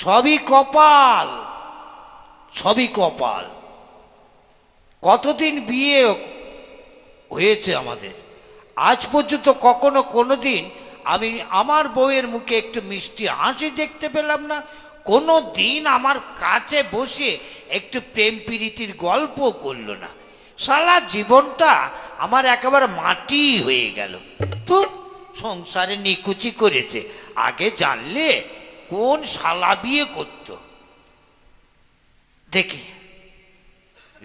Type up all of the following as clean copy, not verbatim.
সবই কপাল, সবই কপাল। কতদিন বিয়ে হয়েছে আমাদের, আজ পর্যন্ত কখনো কোনো দিন আমি আমার বউয়ের মুখে একটু মিষ্টি হাসি দেখতে পেলাম না। কোনো দিন আমার কাছে বসে একটু প্রেম প্রীতির গল্প করলো না। সারা জীবনটা আমার একেবারে মাটি হয়ে গেল। তো সংসারে নিকুচি করেছে, আগে জানলে কোন শালা বিয়ে করত। দেখি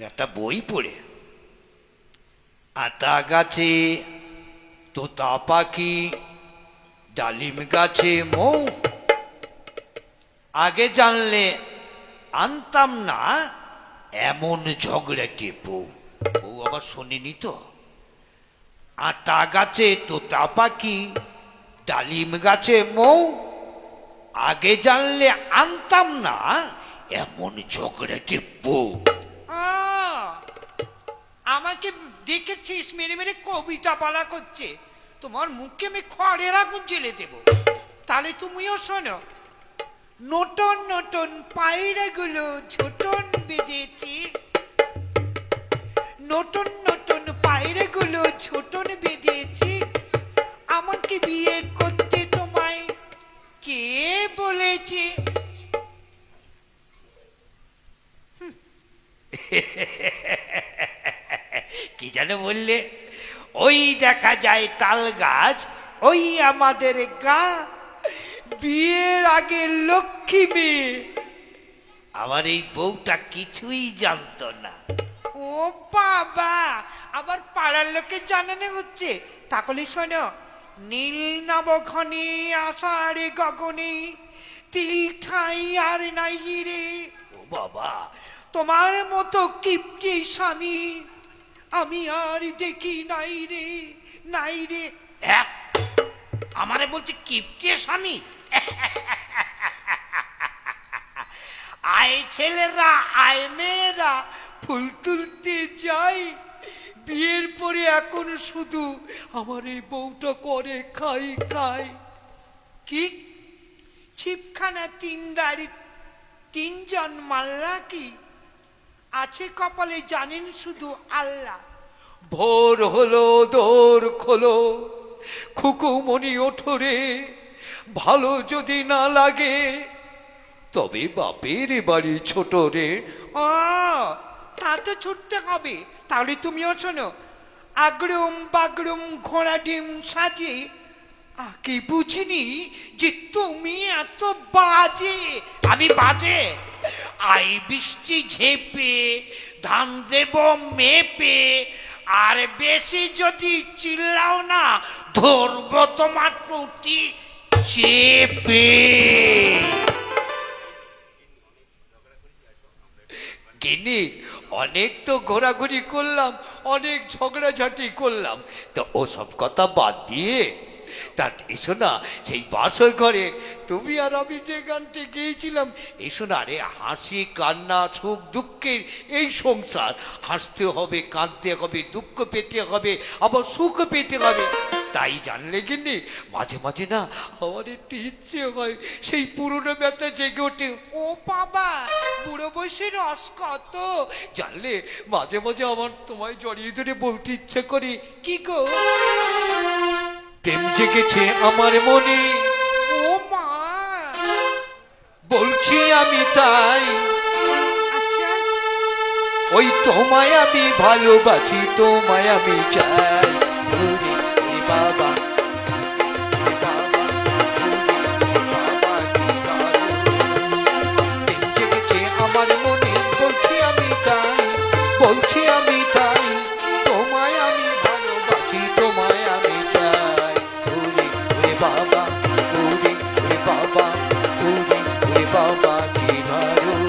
একটা বই পড়ে, আতা গাছে তোতা পাখি, ডালিম গাছে মৌ, আগে জানলে আনতাম না এমন ঝগড়াটে বউ। বউ আবার শোনেনি তো। আতা গাছে তোতা পাখি, ডালিম গাছে মৌ, আগে জানলে আনতাম না এমন ঝগড়াটে বউ। আমাকে দেখেছিস মেরে মেরে কবিতা বলা করছে, তোমার মুখে আমি খড়ের আগুন জ্বেলে দেব। তাহলে তুমিও শোনো। নতুন নতুন পায়রাগুলো ঝুটন বেঁধেছি, নতুন নতুন পায়রাগুলো ঝুটন বেঁধেছি, আমাকে বিয়ে করতে তোমায় কে বলেছে? কি যেন বললে? ওই দেখা যায় তাল গাছ, ওই আমাদের গা, বিয়ের আগে লক্ষ্মী মেয়ে। আমার এই বউটা কিছুই জানতো না। ও বাবা, আবার পাড়ার লোকে জানানো হচ্ছে। তাহলে শোনো, নীল নবঘনে আষাঢ়ে গগনে, তিল ঠাই আর নাই রে। ও বাবা, তোমার মতো কিপ্টি স্বামী আমি আর দেখি নাই রে, নাই রে। আমারে বলছে কিপ্টে স্বামী? আয় ছেলেরা, আয় মেয়েরা, ফুল তুলতে যাই। বিয়ের পরে এখন শুধু আমার এই বউটা করে খাই খাই। কি ছিপখানা তিন দাড়ি, তিনজন মাল্লা কি আছে কপালে জানেন শুধু আল্লাহ। ভোর হলো, দোর খোলো, খুকুমণি ওঠরে, ভালো যদি না লাগে তবে বাপের বাড়ি ছোট রে। তা তো ছুটতে হবে। তাহলে তুমিও শোনো, আগরুম বাগরুম ঘোড়া ডিম সাজে, আগে বুঝিনি যে তুমি এত বাজে। আমি বাজে? আই বৃষ্টি ঝেপে, ধান দেব মেপে, আর বেশি যদি চিল্লাও না ধরবো তোমার টুটি চেপে। গিনি, অনেক তো ঘোরাঘুরি করলাম, অনেক ঝগড়াঝাটি করলাম, তো ওসব কথা বাদ দিয়ে তা এসো না সেই বাসর ঘরে তুমি আর আমি যে গানটি গেয়েছিলাম, এসো না রে। হাসি কান্না সুখ দুঃখের এই সংসার, হাসতে হবে, কাঁদতে হবে, দুঃখ পেতে হবে, আবার সুখ পেতে হবে। তাই জানলে গিন্নি, মাঝে মাঝে না আমার একটু ইচ্ছে হয় সেই পুরনো ব্যথা জেগে ওঠে। ও বাবা, বুড়ো বয়সের রস কত জানলে, মাঝে মাঝে আমার তোমায় জড়িয়ে ধরে বলতে ইচ্ছে করি, কি গো প্রেম জেগেছে আমার মনে। ও মা, বলছি আমি তাই, ওই তোমায় আমি ভালোবাসি, তোমায় আমি চাই। বাবা আমার মনে, বলছি আমি তাই, বলছি আমি তাই, তোমায় আমি ভালোবাসি, তোমায় আমি চাই। ওরে ওরে বাবা, ওরে ওরে বাবা, ওরে ওরে বাবা কি দারুণ।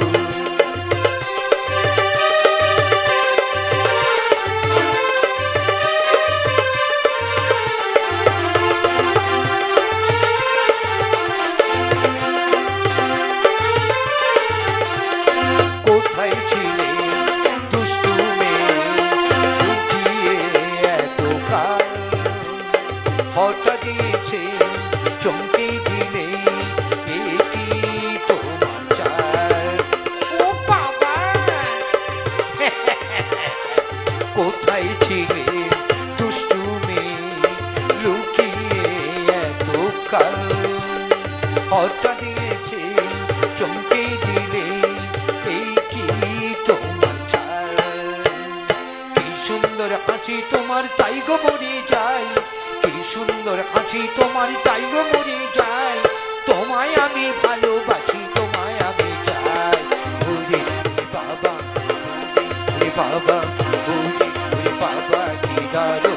কোথায় ছিলে দুষ্টু মেয়ে লুকিয়ে এত কাল হঠাৎ দিয়েছে চমকে দিলে এই কি তোমার চাল কি সুন্দর হাসি তোমার তাই গো মরে যায় কি সুন্দর হাসি তোমার তাই গো মরে যায় তোমায় আমি ভালোবাসি তোমায় আমি চাই ওরে বাবা ওরে বাবা ওরে বাবা কি দারুণ